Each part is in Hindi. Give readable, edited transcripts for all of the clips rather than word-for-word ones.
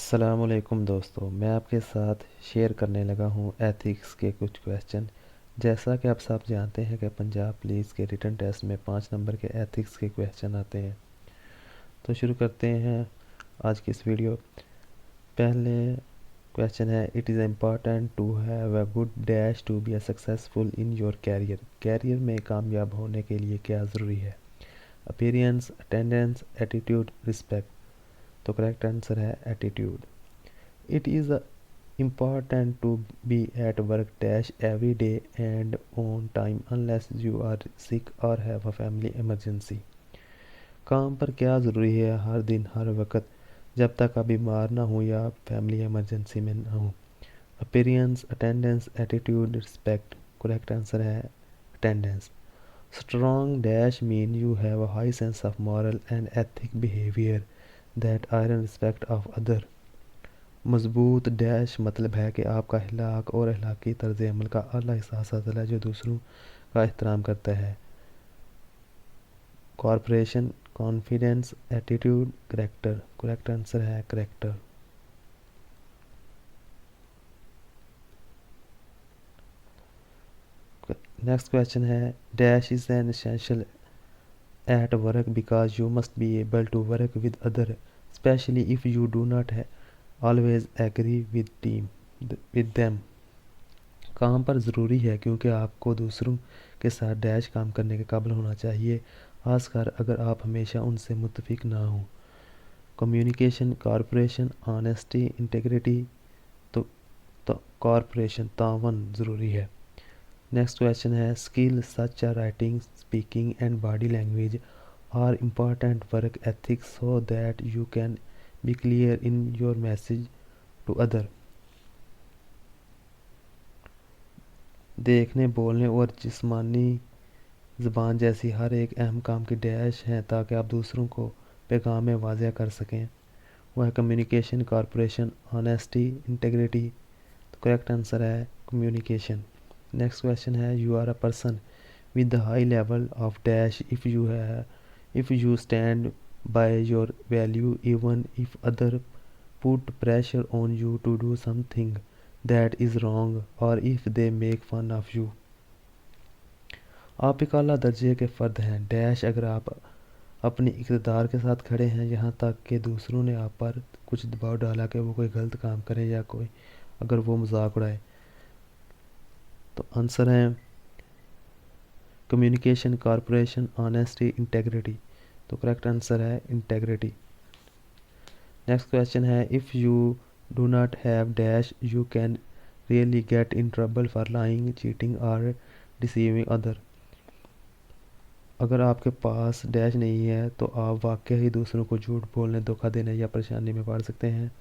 अस्सलामुअलैकुम दोस्तों, मैं आपके साथ शेयर करने लगा हूँ एथिक्स के कुछ क्वेश्चन। जैसा कि आप सब जानते हैं कि पंजाब पुलिस के रिटन टेस्ट में 5 नंबर के एथिक्स के क्वेश्चन आते हैं। तो शुरू करते हैं आज की इस वीडियो। पहले क्वेश्चन है, it is important to have a good dash to be a successful in your career. Career में कामयाब होने के लिए क्या ज़रूरी है? Appearance, attendance, attitude, respect. तो करेक्ट आंसर है attitude. It is important to be at work dash every day and on time unless you are sick or have a family emergency. काम पर क्या ज़रूरी है हर दिन हर वक्त जब तक आप बीमार ना हो या फैमिली इमरजेंसी में ना हो? Appearance, attendance, attitude, respect. Correct answer है attendance. Strong dash mean you have a high sense of moral and ethic behaviour that earn respect of other. मजबूत डैश मतलब है कि आपका अखलाक और अखलाकी तर्ज अमल का अला एहसास हासिल है जो दूसरों का एहतराम करता है। Corporation, confidence, attitude, character. Correct answer है करेक्टर। नेक्स्ट क्वेश्चन है, dash is an essential at work because you must be able to work with other specially if you do not always agree with them. काम पर ज़रूरी है क्योंकि आपको दूसरों के साथ डैश काम करने के काबिल होना चाहिए, खासकर अगर आप हमेशा उनसे मुत्तफिक ना हों। Communication, corporation, honesty, integrity. तो कॉरपोरेशन, तावन ज़रूरी है। नेक्स्ट क्वेश्चन है, skill such a writing, speaking and body language are important work ethics so that you can be clear in your message to other. देखने, बोलने और जिस्मानी ज़बान जैसी हर एक अहम काम की डैश हैं ताकि आप दूसरों को पैगाम में वाज़ेह कर सकें। वह कम्युनिकेशन, कॉरपोरेशन, ऑनेस्टी, इंटेग्रिटी। तो करेक्ट आंसर है कम्युनिकेशन। नेक्स्ट क्वेश्चन है, you are a person with the high level of dash if you stand by your value even if other put pressure on you to do something that is wrong और if they make fun of you. आप एक आला दर्जे के फ़र्द हैं डैश अगर आप अपनी इक़्तिदार के साथ खड़े हैं यहाँ तक कि दूसरों ने आप पर कुछ दबाव डाला कि वो कोई गलत काम करें या कोई अगर वो मजाक उड़ाए। तो आंसर है कम्युनिकेशन, कॉरपोरेशन, ऑनेस्टी, इंटेग्रिटी। तो करेक्ट आंसर है इंटेग्रिटी। नेक्स्ट क्वेश्चन है, if you do not have dash you can really get in trouble for lying, cheating और डिसीविंग अदर। अगर आपके पास डैश नहीं है तो आप वाकई ही दूसरों को झूठ बोलने, धोखा देने या परेशानी में पड़ सकते हैं।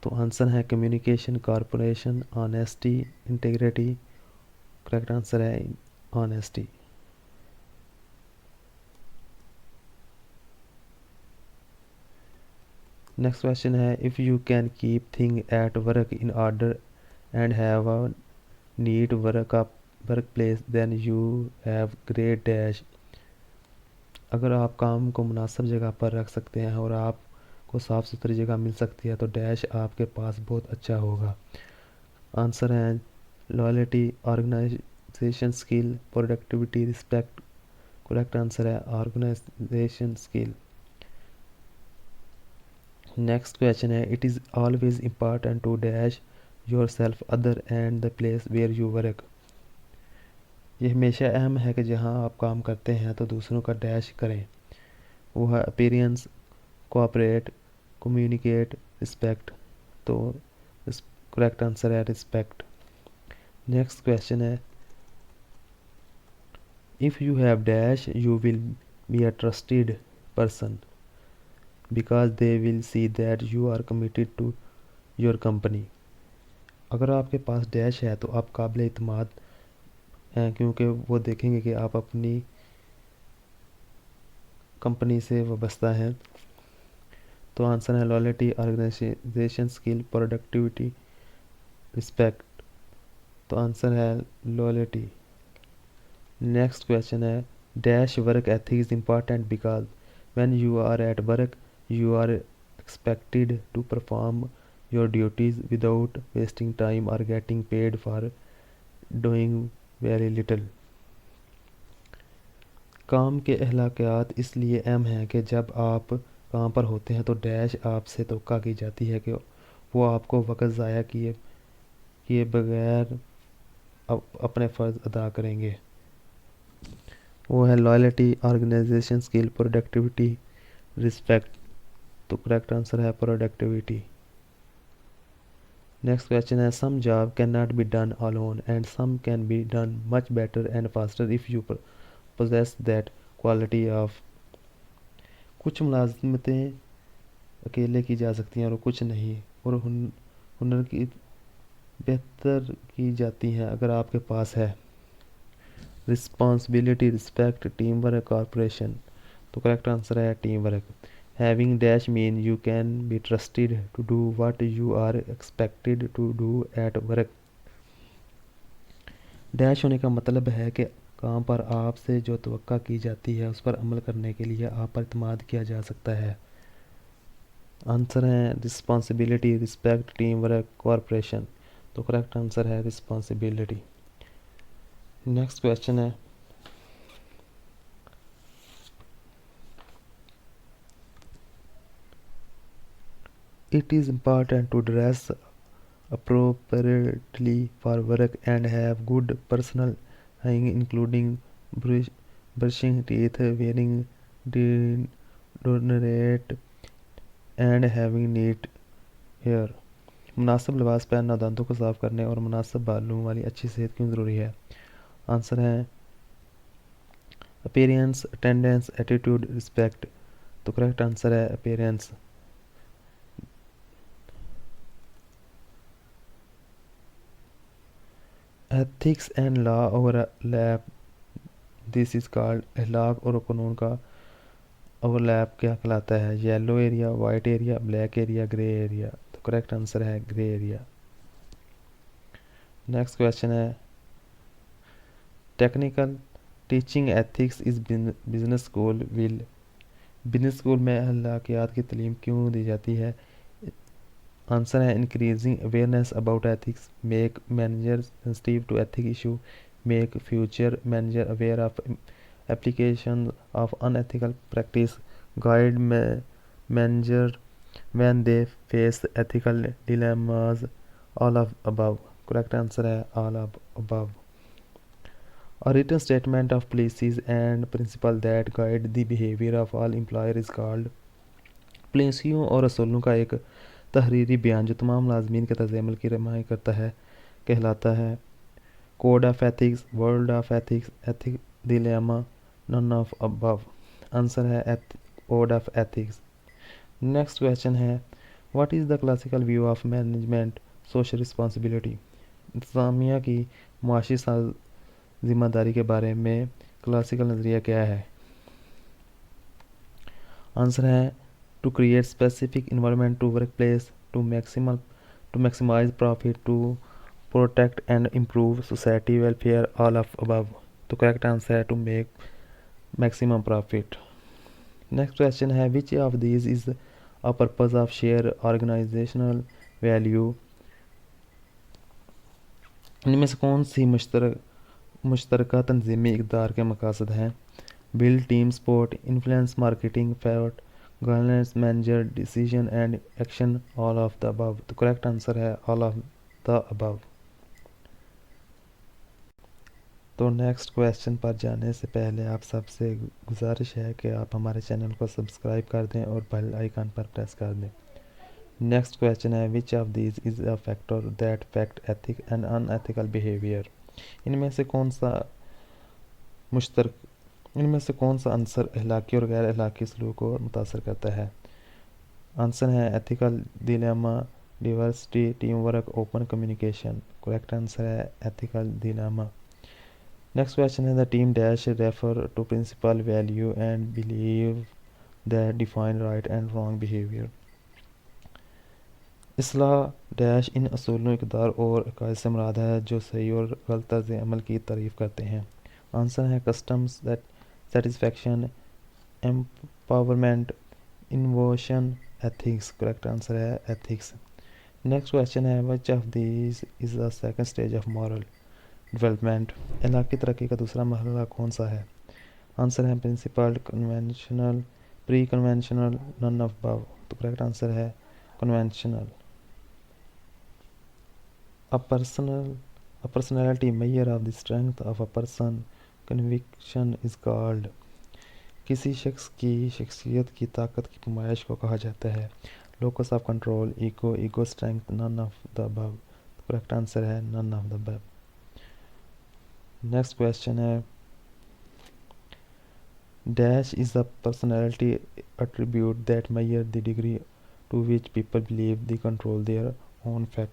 तो आंसर है communication, corporation, honesty, integrity. Correct answer है ऑनेस्टी। नेक्स्ट क्वेश्चन है, if you can keep thing at work in order and have a neat work place then you have great dash. अगर आप काम को मुनासिब जगह पर रख सकते हैं और आपको साफ़ सुथरी जगह मिल सकती है तो डैश आपके पास बहुत अच्छा होगा। आंसर है loyalty, organisation skill, productivity, respect. Correct answer है ऑर्गेनाइजेशन स्किल। नेक्स्ट क्वेश्चन है, it is always important to dash your self other and the place where you work. ये हमेशा अहम है कि जहाँ आप काम करते हैं तो दूसरों का डैश करें। वो है अपीयरेंस, कोऑपरेट, कम्युनिकेट, रिस्पेक्ट। तो करेक्ट आंसर है रिस्पेक्ट। नेक्स्ट क्वेश्चन है, if you have dash you will be a trusted person because they will see that you are committed to your company. अगर आपके पास डैश है तो आप काबिल इत्मीनान हैं क्योंकि वो देखेंगे कि आप अपनी कंपनी से वाबस्ता हैं। तो आंसर है loyalty, organisation skill, productivity, respect. तो आंसर है लॉयल्टी। नेक्स्ट क्वेश्चन है, dash work ethic is important because when you are at work You are expected to perform your duties without wasting time or getting paid for doing very little. काम के अखलाकियात इसलिए अहम हैं कि जब आप काम पर होते हैं तो डैश आपसे तवक्का की जाती है कि वो आपको वक्त ज़ाया किए किए बगैर अपने फ़र्ज़ अदा करेंगे। वो है loyalty, organisation skill, productivity, respect. तो करेक्ट आंसर है प्रोडक्टिविटी। नेक्स्ट क्वेश्चन है some job can not be done alone and some can be done much better and faster if you possess that quality of। कुछ मुलाज़मतें अकेले की जा सकती हैं और कुछ नहीं, और हुनर की बेहतर की जाती हैं अगर आपके पास है responsibility, respect, team work, corporation. तो करेक्ट आंसर है team work. Having dash mean you can be trusted to do what you are expected to do at work. Dash होने का मतलब है कि काम पर आपसे जो तवक्का की जाती है उस पर अमल करने के लिए आप पर इत्मीनान किया जा सकता है। आंसर है responsibility, respect, team work, corporation. तो करेक्ट आंसर है रिस्पॉन्सिबिलिटी। नेक्स्ट क्वेश्चन है it is important to dress appropriately for work and have good personal hygiene including brushing teeth, wearing deodorant and having neat hair। मुनासिब लिबास पहनना, दांतों को साफ करने और मुनासिब बालों वाली अच्छी सेहत क्यों ज़रूरी है। आंसर है अपीयरेंस, अटेंडेंस, एटीट्यूड, रिस्पेक्ट। तो करेक्ट आंसर है appearance. Ethics and law overlap, this is called. अखलाक और कानून का ओवरलैप क्या कहलाता है। Yellow area, white area, black area, grey area. तो करेक्ट आंसर है ग्रे एरिया। नेक्स्ट क्वेश्चन है technical teaching ethics is business school will. Business school में अखलाकियात की तालीम क्यों दी जाती है। आंसर है increasing awareness about ethics, make manager sensitive to ethic issue, make future manager aware of application of unethical practice, guide manager when they face ethical dilemmas, all of above. Correct answer है all of above. A written statement of policies and principle that guide the behavior of all employer is called। पॉलिसियों और असूलों का एक तहरीरी बयान जो तमाम मुलाजमीन के तर्ज़ अमल की रहनुमाई करता है कहलाता है code of ethics, world of ethics, ethic dilemma, none of above. Answer है code of ethics. Next question है what is the classical view of management social responsibility. इंतज़ामिया की मुआशी ज़िम्मेदारी के बारे में क्लासिकल नज़रिया क्या है। आंसर है to create specific environment to work place, to maximise profit, to protect and improve society welfare, all of above. तो करेक्ट आंसर है to make maximum profit. Next question है which of these is a purpose of share organisational value. इनमें से कौन सी मुश्तरका तंजीमी इक़दार के मकासद हैं। Build team support, influence marketing, fat governance, manager decision and action, all of the above. तो करेक्ट आंसर है ऑल ऑफ द अबव। तो नेक्स्ट क्वेश्चन पर जाने से पहले आप सबसे गुजारिश है कि आप हमारे चैनल को सब्सक्राइब कर दें और बेल आइकन पर प्रेस कर दें। नेक्स्ट क्वेश्चन है which of these is a factor that affect ethic and unethical behaviour. इनमें से कौन सा अंसर अखलाकी और गैर अखलाकी सलूक को मुतासर करता है। आंसर है ethical dilemma, diversity, team work, open communication. Correct answer है एथिकल डिलेमा। नेक्स्ट क्वेश्चन है the team dash refer to principal value and belief that define right and wrong behaviour. इस्लाह डैश इन असूलों, इक़दार और अकायद से मुराद है जो सही और गलत तर्ज़ अमल की तारीफ़ करते हैं। आंसर है customs, satisfaction, empowerment, innovation ethics, correct answer है एथिक्स। नेक्स्ट क्वेश्चन है which of these is the second stage of moral development, अखलाकी तरक्की का दूसरा मरहला कौन सा है? आंसर है principle, conventional, pre conventional, none of above. तो करेक्ट आंसर है conventional. A personality measure of the strength of a person conviction is called, किसी शख्स की शख्सियत की ताकत की नुमाइश को कहा जाता है locus of control, ego, ego strength, none of the above. Correct answer है none of the above. Next question है dash is the personality attribute that measure the degree to which people believe they control their own fact,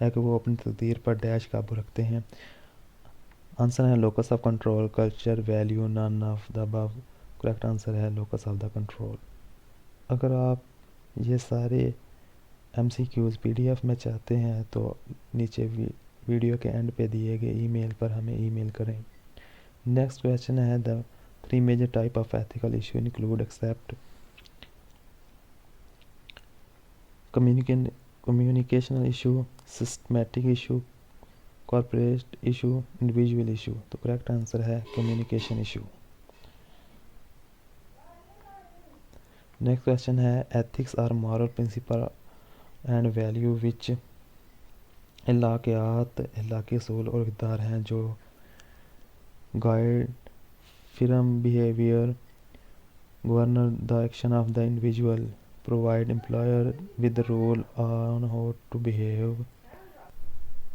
है कि वो अपनी तकदीर पर डैश काबू रखते हैं। आंसर है locus of control, culture, value, none of the above. Correct answer है लोकस ऑफ द कंट्रोल। अगर आप ये सारे MCQs PDF में चाहते हैं तो नीचे वीडियो के एंड पे दिए गए ईमेल पर हमें ईमेल करें। नेक्स्ट क्वेश्चन है the 3 major type of ethical issue include except, communicational issue, systematic issue, corporate issue, individual issue. तो करेक्ट आंसर है कम्युनिकेशन इशू। नेक्स्ट क्वेश्चन है ethics are moral principle and value which, अखलाकी असूल और किरदार हैं जो guide firm behaviour, governor the action of the individual, provide employer with the rule on how to behave,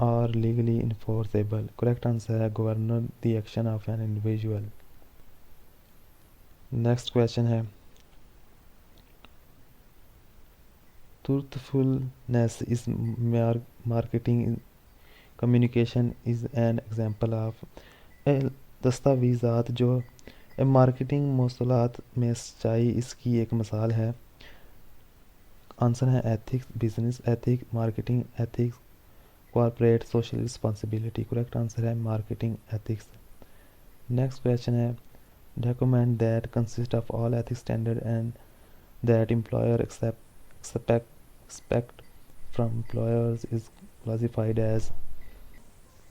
are legally enforceable. Correct answer है governor the action of an individual. Next question है truthfulness is marketing communication is an example of, दस्तावेज़ात जो मार्केटिंग मौसूलात में सच्चाई इसकी एक मिसाल है। आंसर है ethics, business ethics, marketing ethics, corporate social responsibility. Correct answer है मार्केटिंग एथिक्स। नेक्स्ट क्वेश्चन है document that consist of all ethics standard and that employer expect from employers is classified as,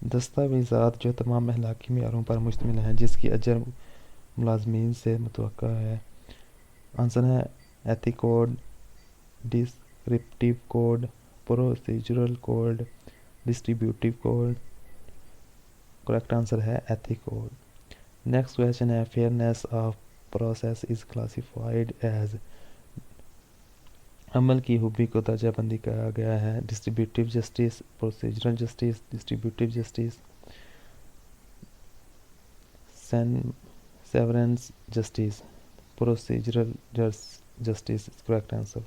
दस्तावेज़ात जो तमाम अखलाकी मेयारों पर मुश्तमिल हैं जिसकी अजर मुलाजमीन से मुतवक्का है। आंसर है ethic code, descriptive code, procedural code, distributive code. Correct answer है एथिक कोड। नेक्स्ट क्वेश्चन है fairness of process is classified as, अमल की खूबी को दर्जाबंदी किया गया है distributive justice, procedural justice, distributive justice, severance justice, procedural justice. Correct answer